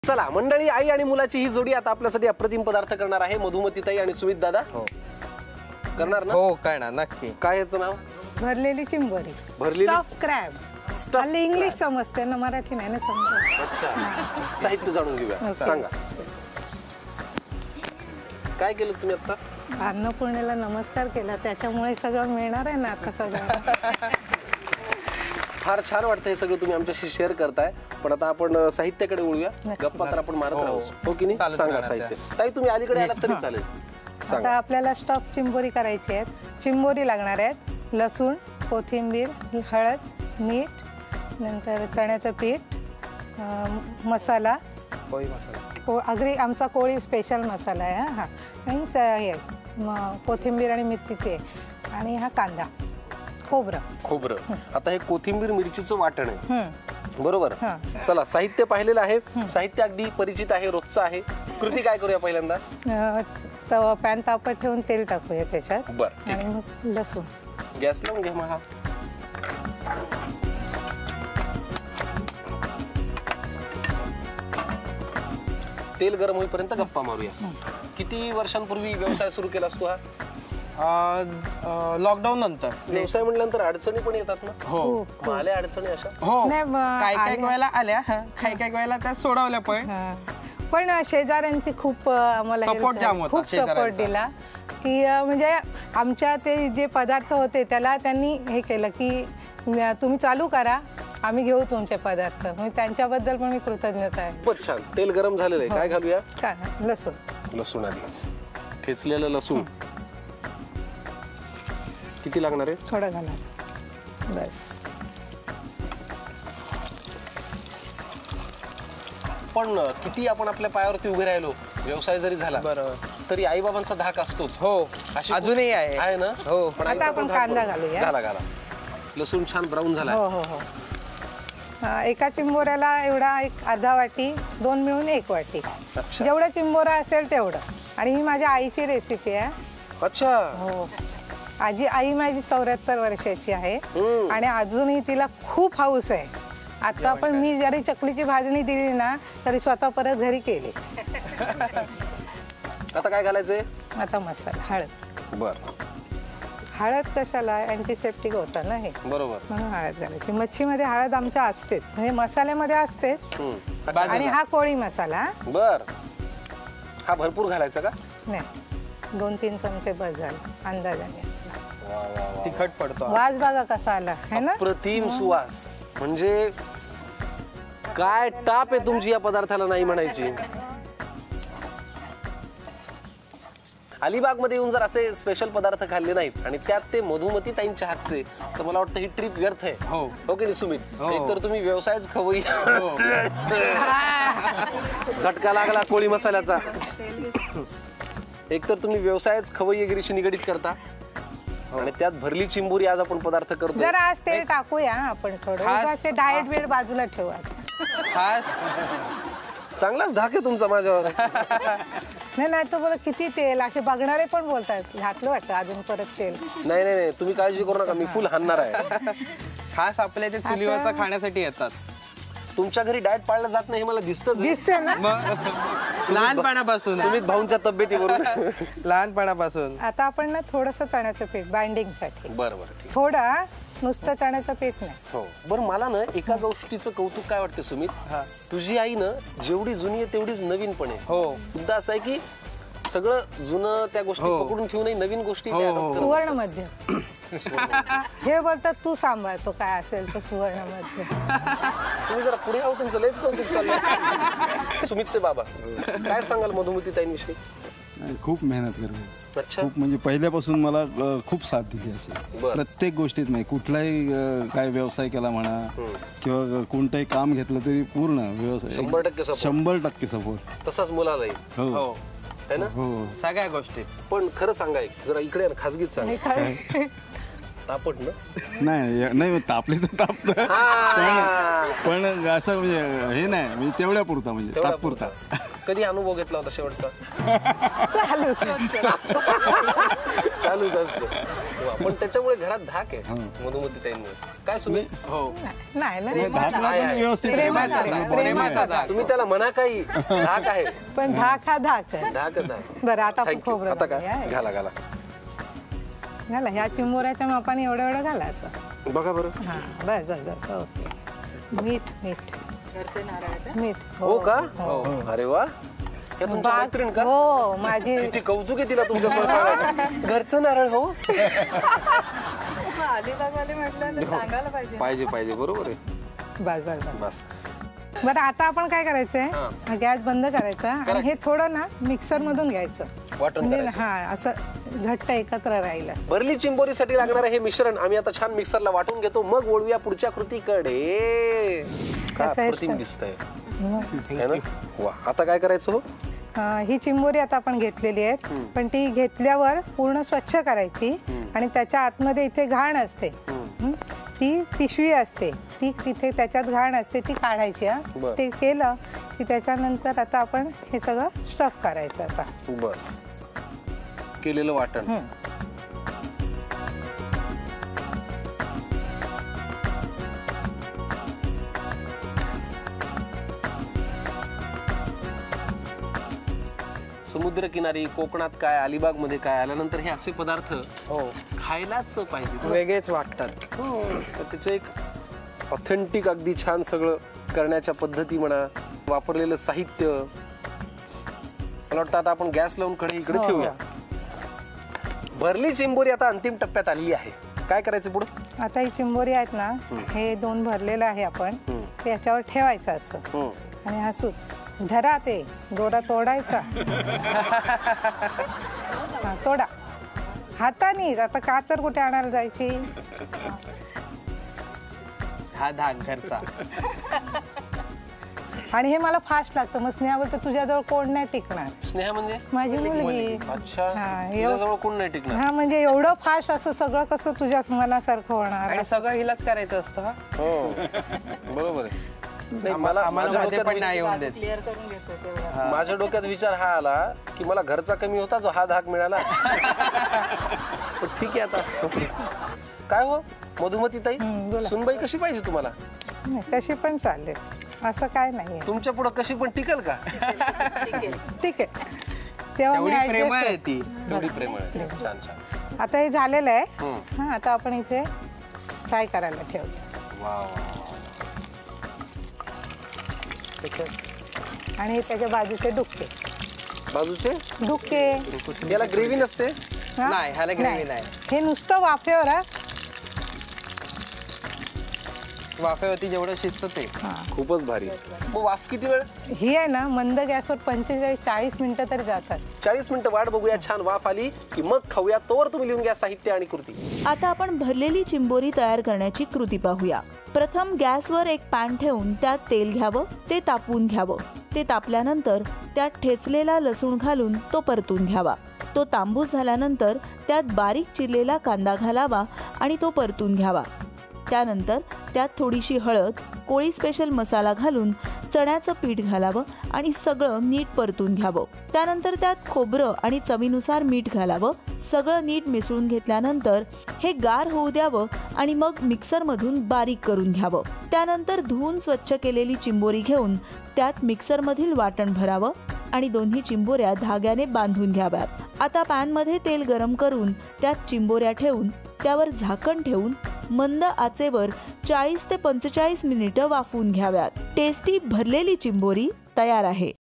चला मंडळी, आई आणि मुलाची ही जोडी आता आपल्यासाठी अप्रतिम पदार्थ करणार आहे. मधुमती ताई आणि सुमित दादा. हो करणार ना? हो करणार नक्की. काय याचं नाव? भरलेली चिंबोरी. भरलेली स्टफ क्रॅब. मला इंग्लिश समजते ना, मराठी नाही ना समजत. अच्छा, साहित्य जाणून घेऊया. सांगा काय केलं तुम्ही आता? अन्नपूर्णेला नमस्कार केला, त्याच्यामुळे सगळं मिळणार आहे ना आता सगळं. फार छान वाटतं हे सगळं तुम्ही आमच्याशी शेअर करताय. पण आता आपण साहित्याकडे वळूया. गप्पा तर आपण मारत राहू, हो की नाही? सांगा साहित्य. ताई तुम्ही अलीकडे आलात तरी चालेल. आता आपल्याला स्टफ चिंबोरी करायची आहे. चिंबोरी लागणार आहेत. लसूण, कोथिंबीर, हळद, मीठ, नंतर चण्याचं पीठ, मसाला, पोळी मसाला, अगदी आमचा कोळी स्पेशल मसाला आहे हा. आणि हे कोथिंबीर आणि मिरचीची, आणि हा कांदा, खोबरं. आता हे कोथिंबीर मिरचीचं वाटण आहे, बरोबर? चला साहित्य पाहिलेलं आहे. साहित्य अगदी परिचित आहे, रोजचं आहे. कृती काय करूया पहिल्यांदा? तवा पॅन तापत ठेवून तेल टाकूया त्याच्यात. बरं, आणि मग लसूण गॅस लावून घ्या. मग हा तेल गरम होईपर्यंत गप्पा मारूया. किती वर्षांपूर्वी व्यवसाय सुरू केला असतो हा? लॉकडाऊन नंतर. व्यवसाय म्हटल्यानंतर अडचणी पण येतात ना? हो. आल्या अडचणी अशा? हो, नाही, काय वेळेला आल्या, काही वेळेला त्या सोडवल्या. पण शेजाऱ्यांची खूप आम्हाला सपोर्ट जाम होता, खूप सपोर्ट दिला. की म्हणजे आमच्या ते जे पदार्थ होते त्याला त्यांनी हे केलं की तुम्ही चालू करा, आम्ही घेऊ तुमचे पदार्थ. म्हणजे त्यांच्याबद्दल पण मी कृतज्ञता आहे. खूपच छान. तेल गरम झालेलं आहे. काय घालूया? काय? लसूण आधी ठेचलेलं लसूण. किती लागणार आहे? थोडं घाला बस. पण किती आपण आपल्या पायावरती उभे राहिलो, व्यवसाय जरी झाला बरोबर, तरी आई बाबांचा धाक असतोच. हो, अजूनही आहे ना? हो. पण आता आपण कांदा घालूया. घाला. लसूण छान ब्राऊन झाला. हो. एका चिंबोऱ्याला एवढा एक अर्धा वाटी, दोन मिळून एक वाटी. जेवढा चिंबोरा असेल तेवढं. आणि ही माझ्या आईची रेसिपी आहे. अच्छा. हो, आई माझी 74 वर्षाची आहे आणि अजूनही तिला खूप हाऊस आहे. आता पण मी जरी चकलीची भाजणी दिली ना तरी स्वतः परत घरी केली. आता काय घालायचंय? आता मसाला, हळद. बर. हळद कशाला? अँटीसेप्टिक होता ना हे, बरोबर, म्हणून हळद घालायची. मच्छीमध्ये हळद आमच्या असतेच, म्हणजे मसाल्यामध्ये असतेच. आणि हा कोळी मसाला. बर. हा भरपूर घालायचा का? नाही, 2-3 चमचे बस झाले अंदाजाने. तिखट पडतो. वास बघा कसा आला है ना? अप्रतिम सुवास. म्हणजे काय टाप आहे तुमची या पदार्थाला नाही म्हणायची. अलिबाग मध्ये येऊन जर असे स्पेशल पदार्थ खाल्ले नाहीत आणि त्यात ते मधुमती ताईंच्या हातचे, तर मला वाटतं ही ट्रिप व्यर्थ आहे. हो की नाही सुमित? एक तर तुम्ही व्यवसायच खवई. झटका लागला कोळी मसाल्याचा. एक तर तुम्ही व्यवसायच खवईगिरीशी निगडीत करता आणि त्यात भरली चिंबोरी आज आपण पदार्थ करतो. जरा आज तेल टाकूया आपण थोडं. ते डाएट वेळ बाजूला ठेवा. खास चांगलाच धाक आहे तुमचा माझ्यावर. नाही तर बोला किती तेल, असे बघणारे पण बोलतात घातलं वाटतं अजून परत तेल. नाही तुम्ही काळजी करू नका, मी फुल हाणणार आहे. खास आपल्या ते चुलीवरचा खाण्यासाठी येतात. तुमच्या घरी डाएट पाळलं जात नाही हे मला दिसते ना लहानपणापासून. सुमित भाऊंच्या तब्येतीवरून. लहानपणापासून. आता आपण ना थोडंसं चण्याचं पीठ बाइंडिंग साठी. बरं ठीक. थोडं, नुसतं चण्याचं पीठ नाही. हो. बरं, मला ना एका गोष्टीचं कौतुक काय वाटतं सुमित, तुझी आई ना जेवढी जुनी आहे तेवढीच नवीन पण आहे. हो. मुद्दा असं आहे की सगळं जुनं त्या गोष्टी पकडून ठेवूनही नवीन गोष्टी. सुवर्ण मध्य. हे बोलतात तू सांभाळतो काय असेल तर सुवर्ण मध्य. तुम्ही जरा पुढे आहो, तुमचं लयच कौतुक चाललंय. सुमितचे बाबा काय सांगाल मधुमती ताईंविषयी? खूप मेहनत करते. अच्छा. खूप म्हणजे पहिल्यापासून मला खूप साथ दिली अशी प्रत्येक गोष्टीत. नाही कुठलाही काय व्यवसाय केला म्हणा किंवा कोणतंही काम घेतलं तरी पूर्ण व्यवसाय 100% सपोर्ट. तसाच मुलालाही. हो है ना? हो, सगळ्या गोष्टी. पण खरं सांगाय जरा इकडे खाजगीत सांग. तापट ना? नाही तापले तर तापत, पण असं म्हणजे हे नाही, म्हणजे तेवढ्या पुरता, म्हणजे तात्पुरता. कधी अनुभव घेतला होता शेवटचा? चालूच चालूच असतं. वा, पण त्याच्यामुळे घरात धाक आहे मधुमतीताईंमुळे. काय सुमी? हो नाही ना धाकला पण व्यवस्थित प्रेमाचा आहे. धाक, प्रेमाचा धाक. तुम्ही त्याला म्हणा काही, धाक आहे. पण धाक हा धाक आहे. धाकच आहे. बरं आता आपण थँक्यू. खोबरं आता घालूया. काय घाला घाला घाला ह्या चिंबोऱ्याच्या मापाने एवढं एवढं घाला असं. बघा बरं. हा बस बस बस ओके. मीठ मीठ मीठ हो का? अरे वा, या तुमच्या मैत्रीण का? हो माझी किती कौतुक आहे तिला तुमच्या स्वयंपाकाचं. घरचं नारळ हो. अलिबागवाले म्हटलं तर सांगायला पाहिजे. पाहिजे पाहिजे, बरोबर आहे. बस बस बस बस बरं आता आपण काय करायचंय, गॅस बंद करायचा आणि हे थोडं ना मिक्सर मधून घ्यायचं. वाटण म्हणजे करायचं. हा असं घट्ट एकत्र राहील असं. भरली चिंबोरीसाठी लागणारं हे मिश्रण आम्ही आता छान मिक्सरला वाटून घेतो, मग वळूया पुढच्या कृतीकडे. काय त्याचं हे अप्रतिम श- दिसतंय मग. है ना? वा, आता काय करायचं हो? ही चिंबोरी आता आपण घेतलेली आहे, पण ती घेतल्यावर पूर्ण स्वच्छ करायची आणि त्याच्या आतमध्ये इथे घाण असते. हं? ती पिशवी असते, ती तिथे त्याच्यात घाण असते, ती काढायची. बरं. ते केलं की त्याच्यानंतर आता आपण हे सगळं स्टफ करायचं आता. बस केलेलं वाटण. समुद्रकिनारी कोकणात काय, अलिबाग मध्ये काय आल्यानंतर हे असे पदार्थ हो खायलाच पाहिजे. वेगळेच वाटतात. हो, तर त्याचं एक ऑथेंटिक अगदी छान सगळं करण्याच्या पद्धती म्हणा, वापरलेलं साहित्य. मला वाटतं आता आपण गॅस लावून कढई इकडे हो. ठेवूया. भरली चिंबोरी आता अंतिम टप्प्यात आलेली आहे. काय करायचं पुढं? आता ही चिंबोरी आहेत ना, हे दोन भरलेलं आहे आपण, ते याच्यावर ठेवायचं असं आणि हसून धरा ते दोरा तोडायचा. हा, तोडा हाताने. आता कातर कुठे आणायला जायची? हा धाक घरचा. आणि हे मला फास्ट लागतं. मग स्नेहावर तर तुझ्याजवळ कोण नाही टिकणार. स्नेहा म्हणजे? माझी मुलगी. अच्छा, हा, तुझ्याजवळ कोण नाही टिकणार? हा म्हणजे एवढं फास्ट असं सगळं कसं तुझ्याच मनासारखं होणार? आणि सगळं हिलाच करायचं असतं. हा. हो, बरोबर आहे. नाही, आम्हाला माझ्या मध्ये पण नाही डोक्यात येऊन देत. क्लिअर करून घेतो तेवढं. माझ्या डोक्यात विचार हा आला की मला घरचा कमी होता जो हा धाक मिळाला. पण ठीक आहे आता. काय हो मधुमतीताई, बोला. सुनबाई कशी पाहिजे तुम्हाला? नाही, कशी पण चालेल, असं काय नाहीये. तुमच्या पुढे कशी पण टिकल का? ठीक आहे, तेव्हा मी एवढी adjust प्रेमळ आहे करते. ती. एवढी प्रेमळ आहे. छान छान. आता हे झालेलं आहे. हा, आता आपण इथे फ्राय करायला ठेवतो. वा आणि हे त्याच्या बाजूचे डुक्के बाजूचे डुक्के. याला ग्रेव्ही नसते? हा? नाही, ह्याला gravy नाही. हे नुसतं वाफेवर हा. वाफेवरती जेवढं शिजतं ते. खूपच भारी. मग वाफ किती वेळ? ही आहे ना मंद गॅसवर 45-40 मिनिटं तरी जातात. 40 मिनिटं वाट बघूया. छान वाफ आली की मग खाऊया. तोवर तुम्ही लिहून घ्या साहित्य आणि कृती. आता आपण भरलेली चिंबोरी तयार करण्याची कृती पाहूया. प्रथम गॅसवर एक पॅन ठेवून त्यात तेल घ्यावं, ते तापवून घ्यावं. ते तापल्यानंतर त्यात ठेचलेला लसूण घालून तो परतून घ्यावा. तो तांबूस झाल्यानंतर त्यात बारीक चिरलेला कांदा घालावा आणि तो परतून घ्यावा. त्यानंतर त्यात थोडीशी हळद, कोळी स्पेशल मसाला घालून चण्याचं पीठ घालावं आणि सगळं नीट परतून घ्यावं. त्यानंतर त्यात खोबरं आणि चवीनुसार मीठ घालावं. सगळं नीट मिसळून घेतल्यानंतर हे गार होऊ द्यावं आणि मग मिक्सरमधून बारीक करून घ्यावं. त्यानंतर धुवून स्वच्छ केलेली चिंबोरी घेऊन त्यात मिक्सरमधील वाटण भरावं आणि दोन्ही चिंबोऱ्या धाग्याने बांधून घ्याव्यात. आता पॅनमध्ये तेल गरम करून त्यात चिंबोऱ्या ठेवून त्यावर झाकण ठेवून मंद आचेवर 40 ते 45 मिनिटं वाफवून घ्याव्यात. टेस्टी भरलेली चिंबोरी तयार आहे.